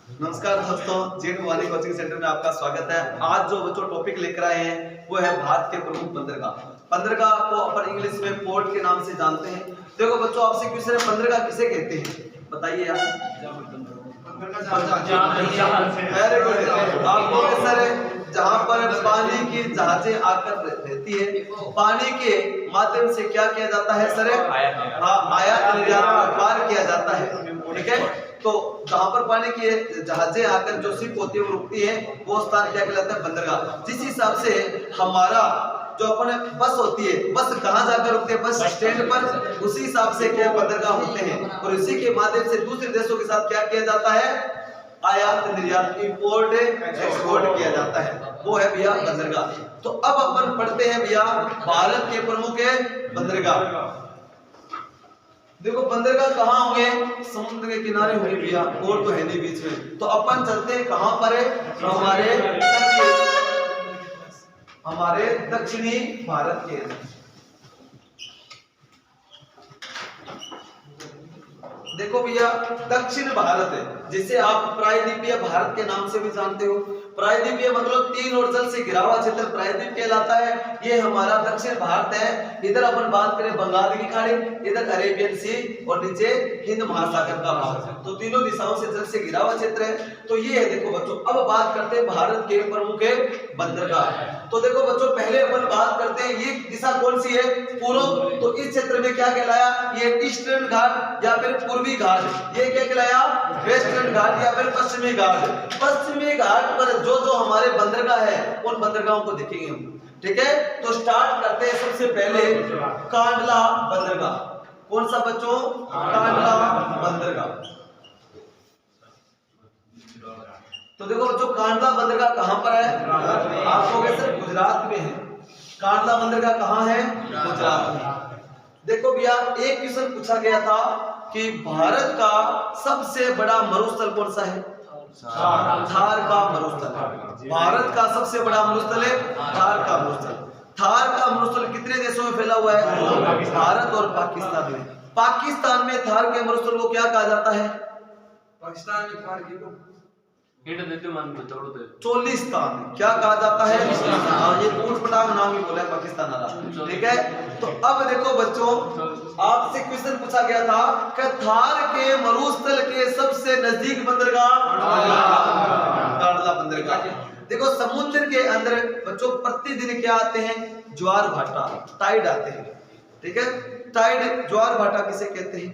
नमस्कार दोस्तों, जेन वाली कोचिंग सेंटर में आपका स्वागत है। आज जो बच्चों टॉपिक लेकर आए हैं वो है भारत के प्रमुख बंदरगाह। बंदरगाह को अपन इंग्लिश में पोर्ट के नाम से जानते हैं। देखो बच्चों, आपसे क्वेश्चन है, बंदरगाह किसे कहते हैं? बताइए यार। Very good. आपको सर, जहां पर पानी की जहाजें आकर रहती है, पानी के माध्यम से क्या किया जाता है सर? आयात निर्यात व्यापार किया जाता है। ठीक है, तो जहां पर पानी की जहाजें आकर जो शिप होती है वो रुकती है, वो स्थान क्या कहलाता है? बंदरगाह। जिस हिसाब से हमारा जो अपने बस होती है, बस कहाँ जाकर रुकते हैं? बस स्टैंड पर। उसी हिसाब से क्या बंदरगाह होते हैं, और इसी के माध्यम से दूसरे देशों के साथ क्या किया जाता है? आयात निर्यात, इंपोर्ट एक्सपोर्ट किया जाता है, वो है भैया बंदरगाह। तो अब अपन पढ़ते हैं भैया भारत के प्रमुख बंदरगाह। देखो बंदरगाह कहाँ होंगे? समुद्र के किनारे होंगे भैया, और तो है नहीं बीच में। तो अपन चलते हैं कहाँ पर है? हमारे दक्षिणी भारत के। देखो भैया, दक्षिण भारत है, जिसे आप प्रायद्वीपीय भारत के नाम से भी जानते हो। प्रायद्वीपीय मतलब तीन ओर जल से घिरा हुआ क्षेत्र प्रायद्वीप कहलाता है। ये हमारा दक्षिण भारत है। इधर अपन बात करें बंगाल की खाड़ी, इधर अरेबियन सी, और नीचे हिंद महासागर का भाग, तो तीनों दिशाओं से जल से घिरा हुआ क्षेत्र है। तो ये है। देखो बच्चों, अब बात करते हैं भारत के प्रमुख बंदरगाह। तो देखो बच्चों, पहले अपन बात करते हैं, ये दिशा कौन सी है? पूर्व। तो इस क्षेत्र में क्या कहलाया? ये ईस्टर्न घाट या फिर पूर्वी घाट। ये क्या कहलाया? वेस्टर्न घाट या फिर पश्चिमी घाट। पश्चिमी घाट पर जो जो हमारे बंदरगाह है, उन बंदरगाहों को देखेंगे हम। ठीक है, तो स्टार्ट करते हैं सबसे पहले कांडला बंदरगाह। कौन सा बच्चों? कांडला बंदरगाह। तो देखो बच्चों, कांडला बंदरगाह कहां पर है? आपको कैसे? गुजरात में है। कांडला बंदरगाह कहां है? गुजरात में। देखो भैया, एक क्वेश्चन पूछा गया था कि भारत का सबसे बड़ा मरुस्थल कौन सा है? थार का मरुस्थल। भारत का सबसे बड़ा मरुस्थल है थार का मरुस्थल। थार का मरुस्थल कितने देशों में फैला हुआ है? भारत और पाकिस्तान में। पाकिस्तान में थार के मरुस्थल को क्या कहा जाता है? पाकिस्तान में थार की चोलिस्तान क्या कहा जाता है? ये ऊटपटांग नाम ही बोला है पाकिस्तान वाला। ठीक है, तो अब देखो बच्चों, आपसे क्वेश्चन पूछा गया था कि थार के मरुस्थल के सबसे नजदीक बंदरगाह कांडला बंदरगाह। देखो समुद्र के अंदर बच्चों प्रतिदिन क्या आते हैं? ज्वार भाटा, टाइड आते हैं। ठीक है, टाइड ज्वार भाटा किसे कहते हैं?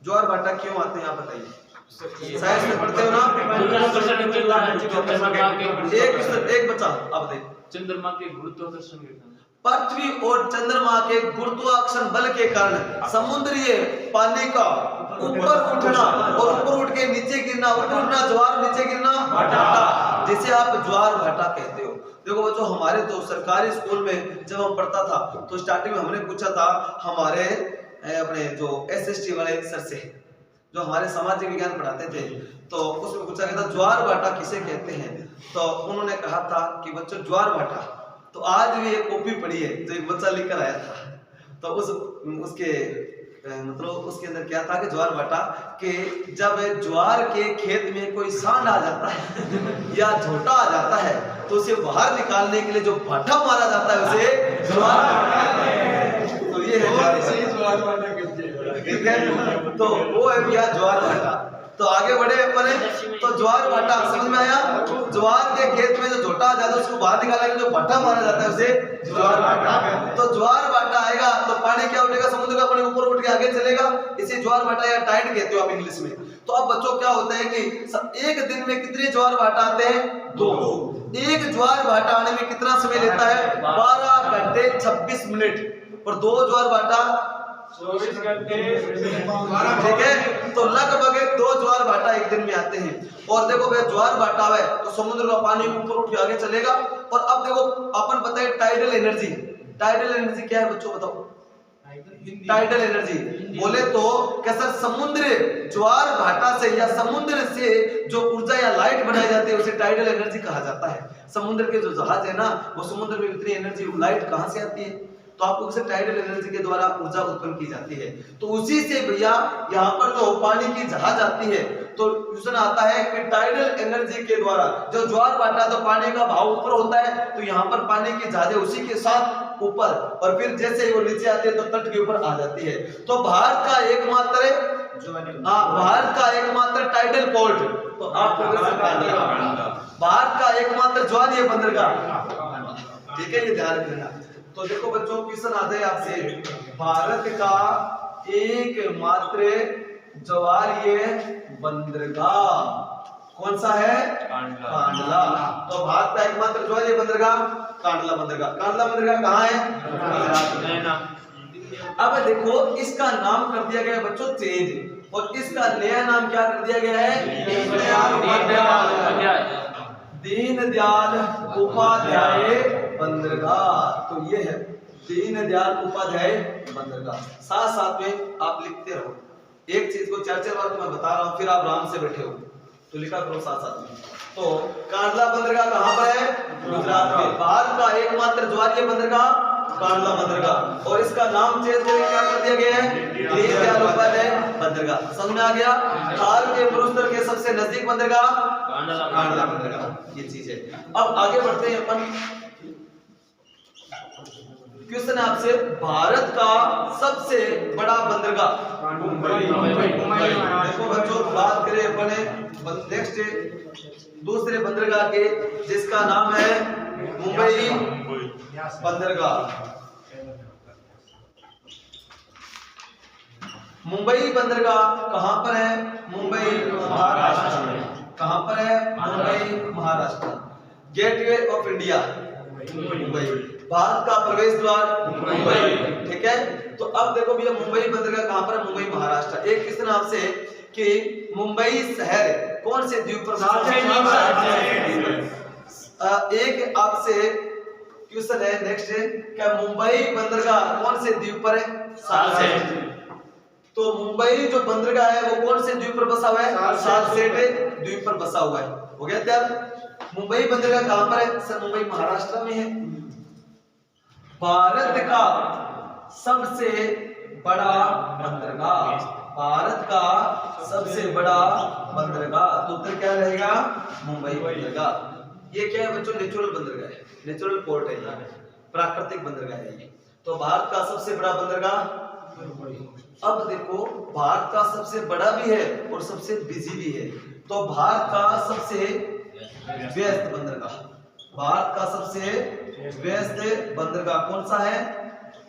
ज्वार भाटा क्यों आते हैं आप बताइए? साइंस में पढ़ते हो ना? एक बच्चा आप बताइए। चंद्रमा के गुरुत्वाकर्षण के कारण, पृथ्वी और चंद्रमा के गुरुत्वाकर्षण बल के कारण समुद्रीय पानी का ऊपर उठना और ऊपर उठ के नीचे गिरना, ऊपर उठना ज्वार, नीचे गिरना भाटा, जिसे आप ज्वार भाटा कहते हो। देखो बच्चों, हमारे तो सरकारी स्कूल में जब हम पढ़ता था तो स्टार्टिंग में हमने पूछा था हमारे अपने जो एसएसटी वाले सर से, जो हमारे सामाजिक विज्ञान पढ़ाते थे, तो उसमें पूछा गया था ज्वार भाटा किसे कहते हैं। तो उन्होंने कहा था कि बच्चों ज्वार भाटा, तो आज भी एक कॉपी पढ़ी है जो एक बच्चा लिखकर आया था, तो उसके मतलब उसके अंदर क्या था कि ज्वार भाटा कि जब ज्वार के खेत में कोई सांड आ जाता है या झोटा आ जाता है, तो उसे बाहर निकालने के लिए जो भाटा मारा जाता है उसे ज्वार भाटा। तो ये है ज्वार भाटा। ठीक है, तो वो है भैया ज्वार भाटा। तो आगे बढ़े अपने, तो ज्वार भाटा समझ में आया? ज्वार के खेत में जो झोटा आ जाता है उसको बाहर निकालने के लिए जो भाटा मारा जाता है उसे ज्वार भाटा। तो ज्वार भाटा आएगा तो पानी क्या उठेगा? समुद्र का पानी ऊपर उठ के आगे चलेगा, इसे ज्वार भाटा या टाइड कहते हो आप इंग्लिश में। तो अब बच्चों क्या होता है कि एक दिन में कितने ज्वार भाटा आते हैं? 2। एक ज्वार भाटा आने में कितना समय लेता है? 12 घंटे 26 मिनट, और 2 ज्वार भाटा 24 घंटे। ठीक है, तो लगभग 2 ज्वार भाटा एक दिन में आते हैं। और देखो भाई, ज्वार भाटा है तो समुद्र का पानी ऊपर उठ के आगे चलेगा। और अब देखो अपन बताए टाइडल एनर्जी। टाइडल एनर्जी क्या है बच्चों बताओ? टाइडल एनर्जी बोले तो कैसा? समुद्र ज्वार भाटा से या समुद्र से जो ऊर्जा या लाइट बनाई जाती है उसे टाइडल एनर्जी कहा जाता है। समुद्र के जो जहाज है ना, वो समुद्र में इतनी एनर्जी लाइट कहां से आती है? तो आपको उसे टाइडल एनर्जी के द्वारा ऊर्जा उत्पन्न की जाती है। तो उसी से भैया यहाँ पर जो पानी की जहाज आती है, तो क्वेश्चन आता है कि टाइडल एनर्जी के द्वारा जो ज्वार भाटा, तो पानी का भाव ऊपर होता है, तो यहाँ पर पानी की जहाजें उसी के साथ ऊपर, और फिर जैसे ही वो नीचे आती है तो तट के ऊपर आ जाती है। तो भारत का एकमात्र टाइडल पोर्ट, तो आपको भारत का एकमात्र ज्वारीय बंदरगाह, ठीक है, ये ध्यान रखना। तो देखो बच्चों, क्वेश्चन आ जाए आपसे, भारत का एकमात्र ज्वारीय बंदरगाह कौन सा है? कांडला। तो भारत का एकमात्र ज्वारीय बंदरगाह कांडला बंदरगाह। कांडला बंदरगाह कहाँ है? अब देखो, इसका नाम कर दिया गया बच्चों चेंज, और इसका नया नाम क्या कर दिया गया है? दीनदयाल उपाध्याय बंदरगाह। तो ये है दीनदयाल उपाध्याय बंदरगाह। साथ साथ में आप लिखते रहो, एक चीज को चार बार मैं बता रहा हूँ, फिर आप आराम से बैठे हो तो लिखा करो साथ साथ में। तो कांडला बंदरगाह कहाँ पर है? गुजरात में। भारत का एकमात्र ज्वारीय बंदरगाह कांडला बंदरगाह, और इसका नाम चेंज करके क्या कर दिया गया है? दीनदयाल उपाध्याय बंदरगाह। समझ में आ गया? थार के मरुस्थल के सबसे नजदीक बंदरगाह कांडला बंदरगाह, ये चीज है। अब आगे बढ़ते हैं अपन। क्वेश्चन आपसे, भारत का सबसे बड़ा बंदरगाह मुंबई। देखो बच्चों, बात करें अपन नेक्स्ट दूसरे बंदरगाह के, जिसका नाम है मुंबई बंदरगाह। मुंबई बंदरगाह कहां पर है? मुंबई महाराष्ट्र में। कहां पर है? Mumbai Maharashtra. Gateway of India Mumbai, Bharat का प्रवेश द्वार मुंबई, ठीक है। तो अब देखो भैया, मुंबई बंदरगाह कहां पर है? मुंबई महाराष्ट्र। एक क्वेश्चन आपसे कि मुंबई शहर कौन से द्वीप पर? एक आपसे क्वेश्चन है नेक्स्ट, क्या मुंबई बंदरगाह कौन से द्वीप पर है? सालसेट। तो मुंबई जो बंदरगाह है वो कौन से द्वीप पर बसा हुआ है? सालसेट द्वीप पर बसा हुआ है। हो गया तैयार? मुंबई बंदरगाह कहां पर है? सर मुंबई महाराष्ट्र में है। भारत का सबसे बड़ा बंदरगाह, भारत का सबसे बड़ा बंदरगाह, तो उत्तर क्या रहेगा? मुंबई बंदरगाह। ये क्या है बच्चों? नेचुरल बंदरगाह है, नेचुरल पोर्ट है, प्राकृतिक बंदरगाह है ये। तो भारत का सबसे बड़ा बंदरगाह। अब देखो, भारत का सबसे बड़ा भी है और सबसे बिजी भी है। तो भारत का सबसे व्यस्त बंदरगाह, भारत का सबसे व्यस्त बंदरगाह कौन सा है?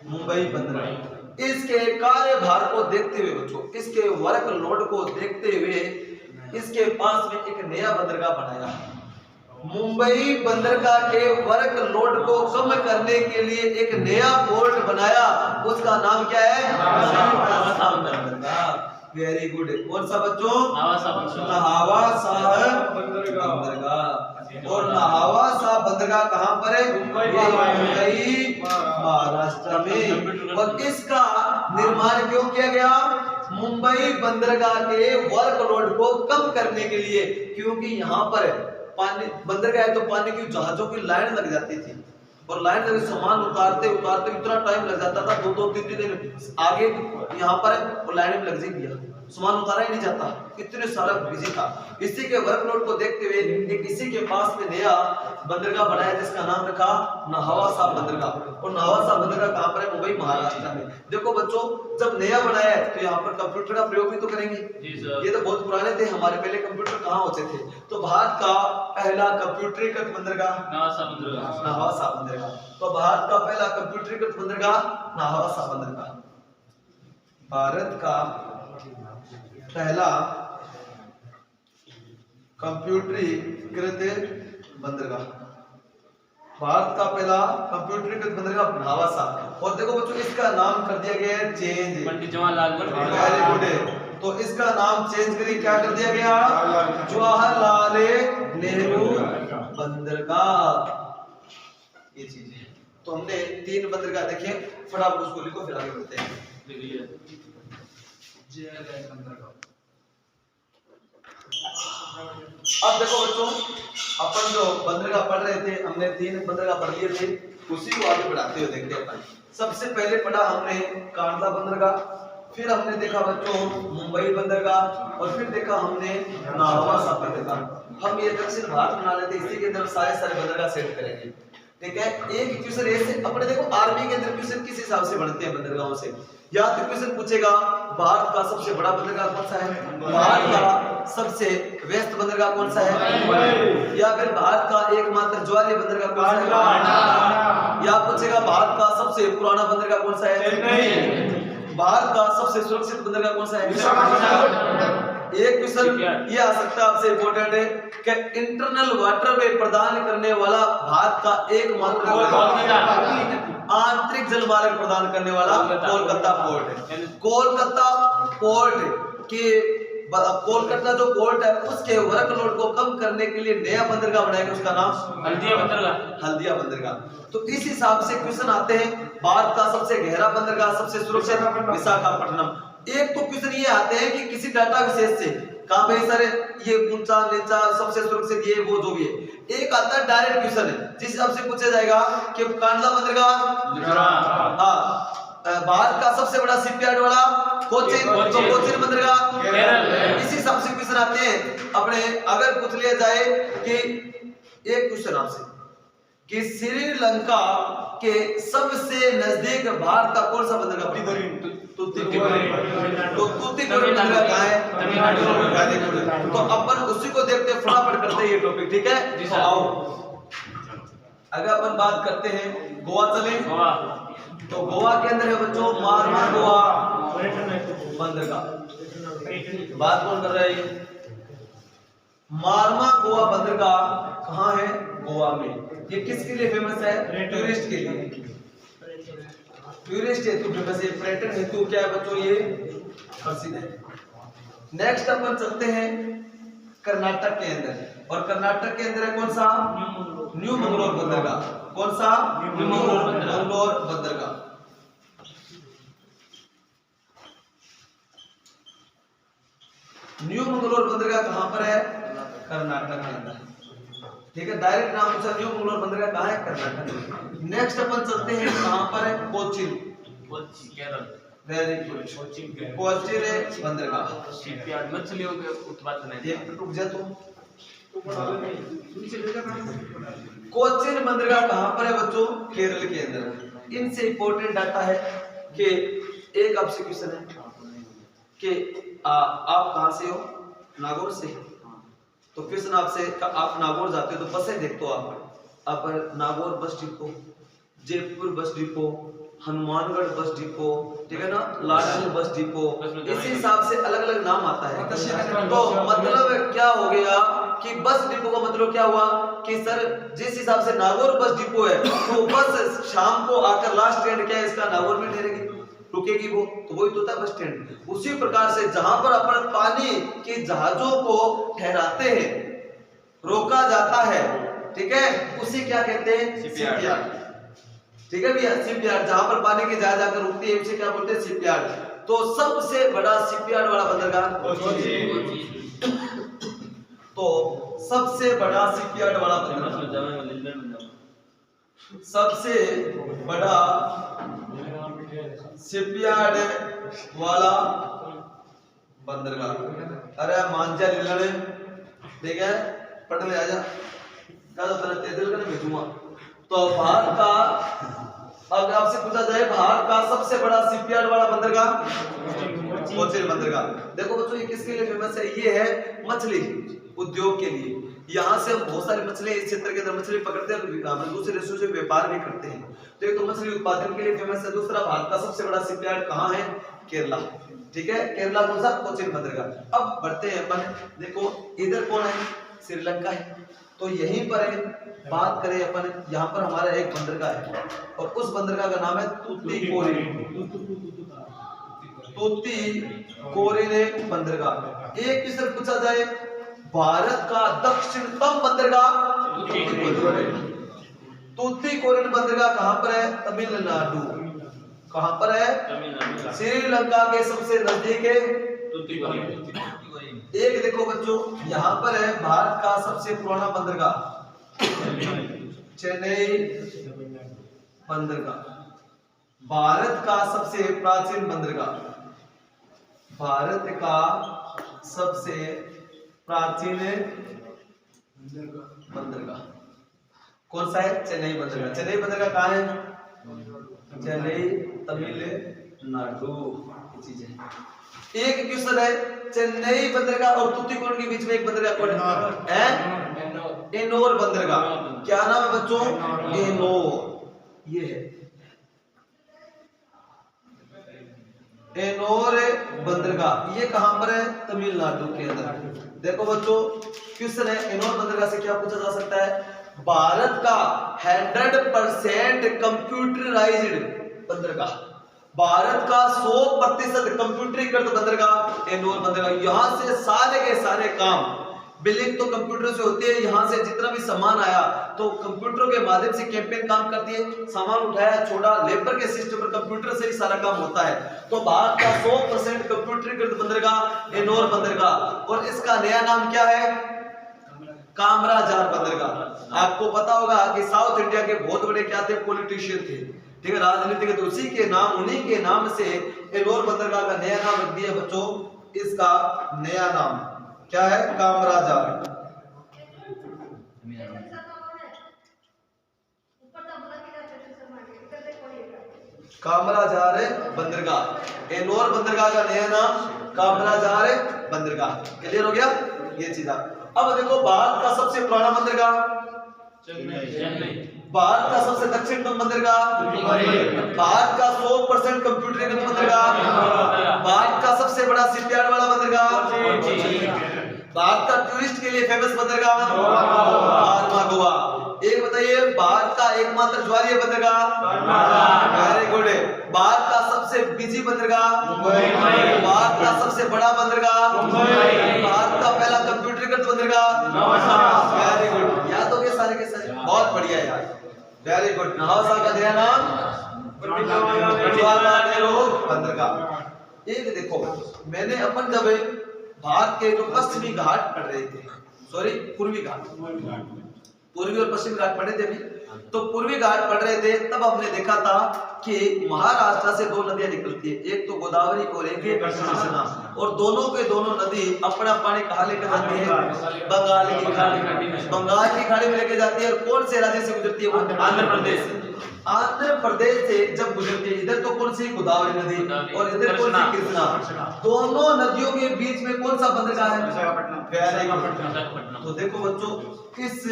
मुंबई बंदरगाह। इसके कार्यभार को देखते हुए बच्चों, इसके वर्कलोड को देखते हुए इसके पास में एक नया बंदरगाह बनाया। मुंबई बंदरगाह के वर्कलोड को कम करने के लिए एक नया पोर्ट बनाया, उसका नाम क्या है? नहावा बंदरगाह। Very good. कौन सा बच्चों? नहावा साहब बंदरगाह। और नहावा साहब बंदरगाह कहाँ पर है? मुंबई महाराष्ट्र में। और इसका निर्माण क्यों किया गया? मुंबई बंदरगाह के वर्कलोड को कम करने के लिए, क्योंकि यहाँ पर पानी बंदरगाह है तो पानी की जहाजों की लाइन लग जाती थी, और लाइन लगे सामान उतारते उतारते इतना टाइम लग जाता था, 2-3 दिन आगे यहाँ पर वो लाइन में लग जाएगी, सामान उतारा ही नहीं जाता, इतने सारा बिजी था। इसी के वर्कलोड को देखते हुए एक इसी के पास में नया बंदरगाह बनाया जिसका नाम रखा नहावा साहब बंदरगाह। और नहावा साहब बंदरगाह कहाँ पर है? मुंबई महाराष्ट्र में। देखो बच्चों, जब नया बनाया है तो यहाँ पर कंप्यूटर का प्रयोग भी तो करेंगे। ये तो बहुत पुराने थे, हमारे पहले कंप्यूटर कहाँ होते थे? तो भारत का पहला कंप्यूटरीकृत बंदरगाह नहावा साहब बंदरगाह। तो भारत का पहला कंप्यूटरीकृत बंदरगाह नहावा साहब बंदरगाह। भारत का पहला कंप्यूटरीकृत बंदरगाह, भारत का पहला कंप्यूटरीकृत बंदरगाह नहावा साहब। और देखो बच्चों, इसका नाम कर दिया गया है चेंज, पंडित जवाहरलाल नेहरू। तो इसका नाम चेंज करके क्या कर दिया गया? जवाहरलाल नेहरू बंदरगाह। ये चीज है। तो हमने 3 बंदरगाह देखे, फटाफट उसको लिखो फिर आगे बढ़ते हैं। अब देखो बच्चों, अपन जो बंदरगाह पढ़ रहे थे, हमने 3 बंदरगाह पढ़ लिए थे, उसी को आगे बढ़ाते हुए देखते हैं अपन। सबसे पहले पढ़ा हमने कांडला बंदरगाह, फिर हमने देखा बच्चों मुंबई बंदरगाह, और फिर देखा हमने नाहवा बंदरगाह। हम ये दक्षिण भारत बना लेते, इसी के अंदर सारे बंदरगाह सेट करेंगे, ठीक है। एक क्वेश्चन ऐसे अपने देखो आर्मी के अंदर क्वेश्चन किस हिसाब से बनते हैं बंदरगाहों से, या तो क्वेश्चन पूछेगा भारत का सबसे बड़ा बंदरगाह कौन सा है, भारत का सबसे व्यस्त बंदरगाह कौन सा है, या फिर भारत का एकमात्र ज्वारीय बंदरगाह कौन सा है, या पूछेगा भारत का सबसे पुराना बंदरगाह कौन सा है, भारत का सबसे सुरक्षित बंदरगाह कौन सा है। एक क्वेश्चन ये आ सकता है आपसे इम्पोर्टेंट है कि इंटरनल वाटरवे प्रदान करने वाला भारत का एकमात्र आंतरिक जल मार्ग प्रदान करने वाला कोलकाता पोर्ट है। कोलकाता पोर्ट के कोलकाता जो पोर्ट है उसके वर्कलोड को कम करने के लिए नया बंदरगाह बनाएगा, उसका नाम हल्दिया बंदरगाह। तो इस हिसाब से क्वेश्चन आते हैं। भारत का सबसे गहरा बंदरगाह, सबसे सुरक्षित विशाखापट्टनम। एक तो क्वेश्चन ये आते हैं कि किसी डाटा विशेष से कहां पे सर ये ऊंचा नीचा सबसे सुरक्षित ये वो जो भी है। एक आता है डायरेक्ट क्वेश्चन है जिस हिसाब से पूछा जाएगा कि कांडला बंदरगाह, भारत का सबसे बड़ा शिपयार्ड वाला कोचीन, तो कोचीन बंदरगाह। इसी हिसाब से क्वेश्चन आते हैं अपने। अगर पूछ लिया जाए कि एक क्वेश्चन आपसे कि श्रीलंका के सबसे नजदीक भारत का कौन सा बंदरगाह, तूतीकोरिन बंदरगाह कहाँ है, तो अपन उसी को देखते हैं, फटाफट करते हैं ये टॉपिक, ठीक है। आओ अगर अपन बात करते हैं गोवा चले, तो गोवा के अंदर है बच्चों मारवा गोवा बंदरगाह। बात कौन कर रहा है, मारवा गोवा बंदरगाह कहाँ है, गोवा में। ये किसके लिए फेमस है, टूरिस्ट के लिए, टूरिस्ट हेतु फेमस है, पर्यटन हेतु क्या है बच्चों ये प्रसिद्ध है। नेक्स्ट अपन चलते हैं कर्नाटक के अंदर, और कर्नाटक के अंदर है कौन सा, न्यू मंगलोर बंदरगाह। कौन सा, न्यू मंगलोर बंदरगाह। न्यू मंगलोर बंदरगाह कहां पर है, कर्नाटक के अंदर, ठीक है। डायरेक्ट नाम पूछा, न्यू मंगलोर बंदरगाह कहां है, कर्नाटक में। नेक्स्ट अपन चलते हैं कहां पर है, कोचीन, केरल। वेरी गुड, कोचीन बंदरगाह। शिपयार्ड मछलियों के उत्पादन है। एक रुक जा तुम। कोचीन बंदरगाह कहां पर है बच्चों, केरल के अंदर। इनसे इंपॉर्टेंट डाटा है कि एक आपसे क्वेश्चन है कि आप कहां से हो, नागौर से, तो क्वेश्चन आपसे आप नागौर जाते हो तो बसें देखते हो आप Nagaur bus depot, Jaipur bus depot, Hanumangarh bus depot, ठीक है ना, लाडली बस डिपो, इसी हिसाब से अलग अलग नाम आता है। तो मतलब क्या हो गया कि बस डिपो का मतलब क्या हुआ कि सर जिस हिसाब से नागौर बस डिपो है तो बस शाम को आकर लास्ट ट्रेन क्या है इसका नागौर में ठहरेगी, रुकेगी वो, तो वही तो होता है बस स्टैंड। उसी प्रकार से जहां पर अपन पानी के जहाजों को ठहराते हैं, रोका जाता है, ठीक है, उसे क्या कहते हैं, शिपयार्ड, ठीक है भैया। शिपयार्ड जहां पर पानी की जहाज आकर रुकती है उसे क्या बोलते हैं, शिपयार्ड। तो सबसे बड़ा शिपयार्ड वाला बंदरगाह तो सबसे बड़ा शिपयार्ड वाला बंदरगाह, सबसे बड़ा शिपयार्ड वाला बंदरगाह। अरे मांझा लिलड़े, ठीक है, पढ़ ले आजा, क्या होता है तेदल का भेजूंगा। तो भारत का, अगर आपसे पूछा जाए भारत का सबसे बड़ा शिपयार्ड वाला बंदरगाह कोचीन बंदरगाह। देखो बच्चों ये किसके लिए फेमस है, ये है मछली उद्योग के लिए। यहाँ से हम बहुत सारी मछली इस क्षेत्र के अंदर मछली पकड़ते हैं, दूसरे देशों से व्यापार भी करते हैं। तो एक तो मछली उत्पादन के लिए फेमस है, दूसरा भारत का सबसे बड़ा शिपयार्ड कहाँ है, केरला, ठीक है। केरला कौन सा, कोचीन बंदरगाह। अब बढ़ते हैं अपन, देखो इधर कौन है, श्रीलंका है, तो यहीं पर है। बात करें अपन, यहाँ पर हमारा एक बंदरगाह है और उस बंदरगाह का नाम है तूतीकोरिन, तूतीकोरिन बंदरगाह। एक क्वेश्चन पूछा जाए भारत का दक्षिणतम बंदरगाह तूतीकोरिन बंदरगाह कहां पर है, तमिलनाडु। कहां पर है, श्रीलंका के सबसे नजदीक है तूतीकोरिन। एक देखो बच्चों यहाँ पर है भारत का का सबसे पुराना बंदरगाह चेन्नई बंदरगाह। भारत का सबसे प्राचीन बंदरगाह, भारत का सबसे प्राचीन बंदरगाह कौन सा है? चेन्नई बंदरगाह। चेन्नई बंदरगाह कहाँ है? चेन्नई तमिलनाडु की चीज है। एक क्वेश्चन है, चेन्नई बंदरगाह और तूतीकोण के बीच में एक बंदरगाह कौन है? एनोर बंदरगाह। क्या नाम है बच्चों? एनोर। ये है एनोर बंदरगाह। ये कहां पर है? तमिलनाडु के अंदर। देखो बच्चों क्वेश्चन है, एनोर बंदरगाह से क्या पूछा जा सकता है? भारत का 100% कंप्यूटराइज्ड बंदरगाह, भारत का 100% कंप्यूटरीकृत बंदरगाह एनोर बंदरगाह। यहाँ से सारे के सारे काम बिलिंग तो कंप्यूटर से होती है। यहाँ से जितना भी सामान आया तो कंप्यूटर के माध्यम से कैंपेन काम करती है। सामान उठाया छोड़ा, लेबर के सिस्टम पर कंप्यूटर से ही सारा काम होता है। तो भारत का 100% कंप्यूटरीकृत बंदरगाह एनोर बंदरगाह। और इसका नया नाम क्या है? कामराजार बंदरगाह। आपको पता होगा कि साउथ इंडिया के बहुत बड़े क्या थे? पॉलिटिशियन थे, ठीक है, राजनीतिक। तो उसी के नाम, उन्हीं के नाम से एनोर बंदरगाह का नया नाम रख दिया बच्चों। इसका नया नाम क्या है? कामराजार। कामराजार बंदरगाह। एनोर बंदरगाह का नया नाम कामराजार बंदरगाह। क्लियर हो गया ये चीज? अब देखो भारत का सबसे पुराना बंदरगाह चेन्नई। भारत का सबसे दक्षिणतम बंदरगाह, भारत का 100% कंप्यूटरीकृत बंदरगाह, भारत का सबसे बड़ा शिपयार्ड वाला बंदरगाह, भारत का टूरिस्ट के लिए फेमस बंदरगाह गोवा। एक बताइए, भारत का एकमात्र ज्वारीय बंदरगाह, वेरी गुड। भारत का सबसे बिजी बंदरगाह, भारत का सबसे बड़ा बंदरगाह, भारत का पहला कंप्यूटरीकृत बंदरगाह, वेरी गुड। याद हो गए सारे के सारे? बहुत बढ़िया यार, वेरी गुड। नवासा का नया नाम जवाहरलाल नेहरू बंदरगाह। एक देखो, मैंने अपन जब भारत के जो पश्चिमी घाट पढ़ रहे थे, सॉरी पूर्वी घाट, पूर्वी और पश्चिमी घाट पढ़े थे अभी, तो पूर्वी घाट पढ़ रहे थे तब हमने देखा था कि महाराष्ट्र से दो नदियां निकलती है, एक तो गोदावरी और एक कृष्णा। और दोनों के दोनों नदी अपना पानी कहाँ लेकर जाती है? बंगाल की खाड़ी। बंगाल की खाड़ी में लेके जाती है। और कौन से राज्य से गुजरती है वो? आंध्र प्रदेश। आंध्र प्रदेश से जब गुजरती है, इधर तो कौन सी? गोदावरी नदी, और इधर कौन सी? कृष्णा। दोनों नदियों के बीच में कौन सा बंदरगाह है? विशाखापट्टनम। तो देखो बच्चों, इस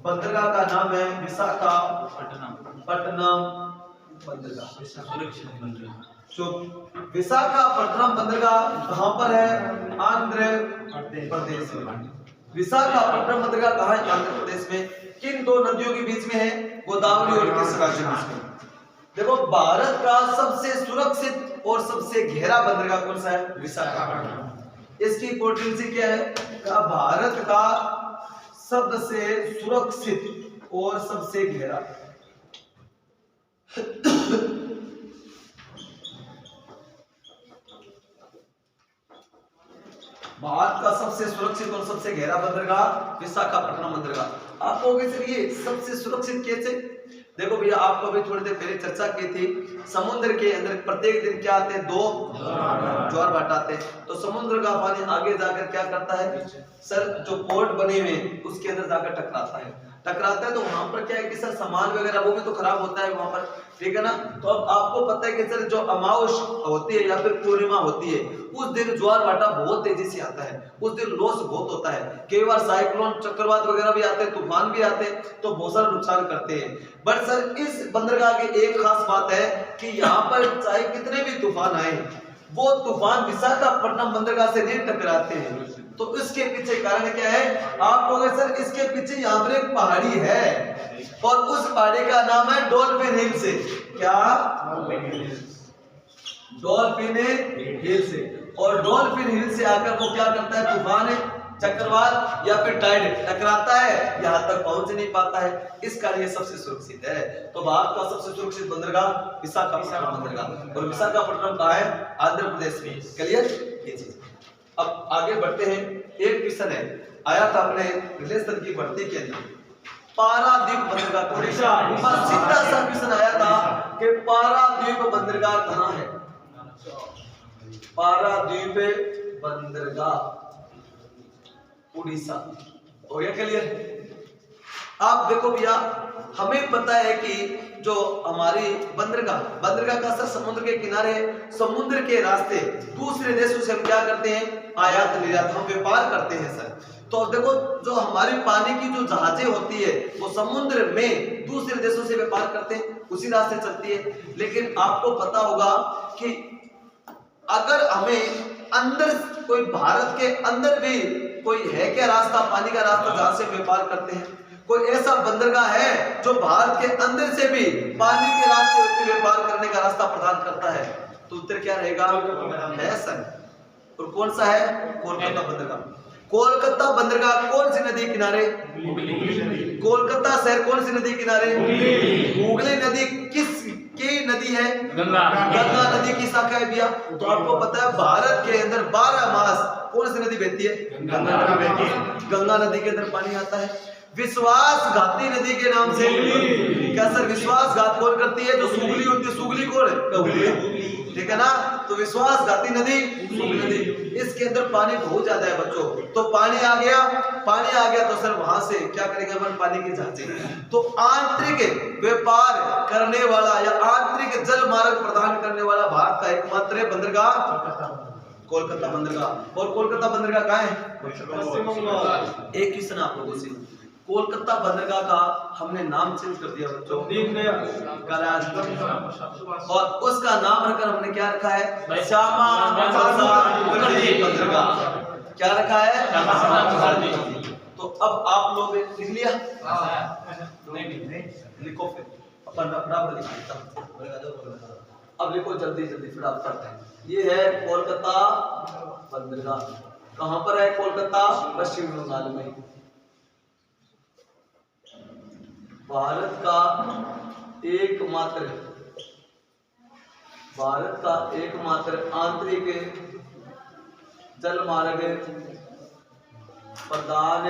बंदरगाह का नाम है विशाखापट्टनम बंदरगाह। तो विशाखापट्टनम बंदरगाह कहां पर है? आंध्र प्रदेश में। विशाखापट्टनम बंदरगाह कहां है? आंध्र प्रदेश में। किन दो नदियों के बीच में है? गोदावरी और कृष्णा के बीच में। देखो भारत का सबसे सुरक्षित और सबसे गहरा बंदरगाह कौन सा है? विशाखापट्टनम। इसकी इंपॉर्टेंस क्या है? भारत का सबसे सुरक्षित और सबसे गहरा भारत का सबसे सुरक्षित और सबसे गहरा बंदरगाह विशाखापट्टनम बंदरगाह। आप कहोगे सर ये सबसे सुरक्षित कैसे? देखो भैया, आपको अभी थोड़ी देर पहले चर्चा की थी, समुद्र के अंदर प्रत्येक दिन क्या आते हैं? दो ज्वार भाटा आते हैं। तो समुद्र का पानी आगे जाकर क्या करता है सर? जो पोर्ट बने हुए उसके अंदर जाकर टकराता है। तो वहां पर क्या है कि सर सामान वगैरह वो भी तो खराब होता है वहां पर, ठीक है ना? तो अब आपको पता है कि सर जो अमावस होती है या फिर पूर्णिमा होती है, उस दिन ज्वार भाटा बहुत तेजी से आता है, उस दिन लॉस बहुत होता है। कई बार साइक्लोन, चक्रवात वगैरह भी आते हैं, तूफान भी आते हैं, तो बहुत सारा नुकसान करते हैं। बट सर इस बंदरगाह की एक खास बात है कि यहाँ पर चाहे कितने भी तूफान आए, वो तूफान विशाखापट्टनम बंदरगाह से नहीं टकराते हैं। तो इसके पीछे कारण क्या है? आप कहोगे सर इसके पीछे यहाँ पर एक पहाड़ी है, और उस पहाड़ी का नाम है डॉल्फिन हिल्स। क्या? Dolphin hills. और डॉल्फिन हिल्स से आकर वो क्या करता है? तूफान, चक्रवात या फिर टाइड टकराता है, यहाँ तक पहुंच नहीं पाता है। इस कारण ये सबसे सुरक्षित है। तो भारत का सबसे सुरक्षित बंदरगाह विशाखापट्टनम बंदरगाह। और विशाखापट्टनम कहाँ है? आंध्र प्रदेश में। क्लियर ये चीज? अब आगे बढ़ते हैं। एक क्वेश्चन है, आया था अपने रिलेशन की भर्ती के अंदर, पारादीप बंदरगाह उड़ीसा, बस सीधा सा क्वेश्चन आया था कि पारादीप बंदरगाह कहाँ है। पारादीप बंदरगाह उड़ीसा, हो गया क्लियर। आप देखो भैया, हमें पता है कि जो हमारी बंदरगाह का सर समुद्र के किनारे, समुद्र के रास्ते दूसरे देशों से हम क्या करते हैं, आयात निर्यात, हम व्यापार करते हैं सर। तो देखो जो हमारी पानी की जो जहाजें होती है वो समुद्र में दूसरे देशों से व्यापार करते हैं, उसी रास्ते चलती है। लेकिन आपको पता होगा कि अगर हमें अंदर कोई, भारत के अंदर भी कोई है क्या रास्ता, पानी का रास्ता जहां से व्यापार करते हैं, कोई ऐसा बंदरगाह है जो भारत के अंदर से भी पानी के रास्ते व्यापार करने का रास्ता प्रदान करता है? तो उत्तर क्या रहेगा, है सर। और कौन सा है, कोलकाता बंदरगाह। कोलकाता बंदरगाह कौन सी नदी किनारे, कोलकाता शहर कौन सी नदी किनारे, हुगली नदी किस की नदी है, गंगा नदी की शाखा है भैया। तो आपको पता है भारत के अंदर 12 मास कौन सी नदी बहती है, गंगा नदी के अंदर पानी आता है। विश्वासघाती नदी के नाम से, क्या सर, विश्वासघात कौन करती है, जो सुगली होती है, सुगली कौन है, ठीक है ना। तो विश्वासघाती नदी, सुगली नदी, इसके अंदर पानी बहुत ज्यादा है बच्चों। तो पानी आ गया तो सर वहां से क्या करेंगे अपन, पानी की जहाजें। तो आंतरिक व्यापार करने वाला या आंतरिक जल मार्ग प्रदान करने वाला भारत का एकमात्र बंदरगाह कोलकाता बंदरगाह। और कोलकाता बंदरगाह कहाँ है, पश्चिम बंगाल। एक क्वेश्चन आप लोगों से, कोलकाता बंदरगाह का हमने नाम चेंज कर दिया बच्चों, और उसका नाम रखकर हमने क्या रखा है, श्यामा प्रसाद मुखर्जी बंदरगाह। क्या रखा है, श्यामा प्रसाद मुखर्जी। तो अब आप लोग लिख लिया, लिखो फिर अपन बराबर लिखा। अब लिखो जल्दी जल्दी, फिर आप करते हैं। ये है कोलकाता बंदरगाह, कहां पर है, कोलकाता, पश्चिम बंगाल में। भारत का एकमात्र आंतरिक जल मार्ग प्रदान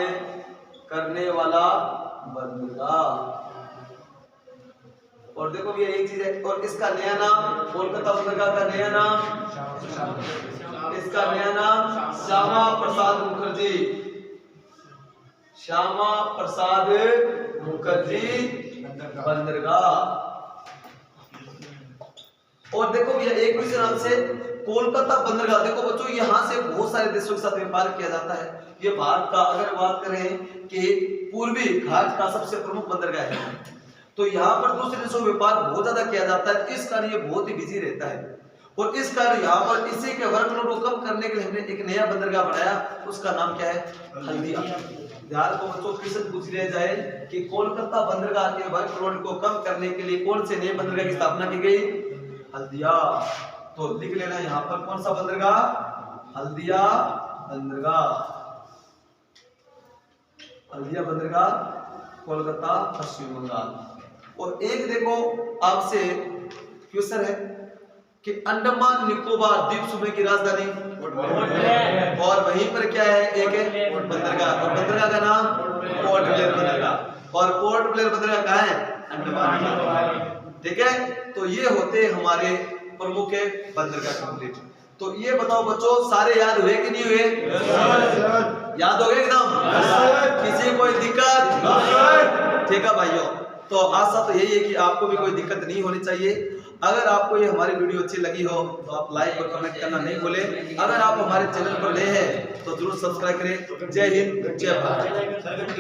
करने वाला बंदरगाह। और देखो भैया एक चीज है, और इसका नया नाम, कोलकाता बंदरगाह का नया नाम, इसका नया नाम श्यामा प्रसाद मुखर्जी, श्यामा प्रसाद मुखर्जी बंदरगाह। और देखो भैया एक क्वेश्चन आपसे, कोलकाता बंदरगाह, देखो बच्चों यहाँ से बहुत सारे देशों के साथ व्यापार किया जाता है। ये भारत का, अगर बात करें कि पूर्वी घाट का सबसे प्रमुख बंदरगाह है, तो यहाँ पर दूसरे देशों में व्यापार बहुत ज्यादा किया जाता है। इस कारण ये बहुत ही बिजी रहता है, और इस कारण यहाँ पर इसी के वर्कलोड को कम करने के लिए हमने एक नया बंदरगाह बनाया, उसका नाम क्या है, हल्दिया। ध्यान को बच्चों क्वेश्चन पूछ लिया जाए कि कोलकाता बंदरगाह के वर्कलोड को कम करने के लिए कौन से नए बंदरगाह की स्थापना की गई, हल्दिया। तो लिख लेना यहाँ पर कौन सा बंदरगाह, हल्दिया बंदरगाह, हल्दिया बंदरगाह, कोलकाता, पश्चिम बंगाल। और एक देखो आपसे क्वेश्चन है कि अंडमान निकोबार द्वीप समूह की राजधानी, और वहीं पर क्या है, एक बंदरगाह, और बंदरगाह का नाम पोर्ट ब्लेयर बंदरगाह। और पोर्ट ब्लेयर बंदरगाह कहाँ है, अंडमान निकोबार, ठीक है। तो ये होते हमारे प्रमुख बंदरगाह कंप्लीट। तो ये बताओ बच्चों, सारे याद हुए कि नहीं हुए, याद हो गए एकदम, किसी कोई दिक्कत, ठीक है भाइयों। तो आशा तो यही है कि आपको भी कोई दिक्कत नहीं होनी चाहिए। अगर आपको ये हमारी वीडियो अच्छी लगी हो तो आप लाइक और कमेंट करना नहीं भूलें। अगर आप हमारे चैनल पर नए हैं तो जरूर सब्सक्राइब करें। जय हिंद, जय भारत।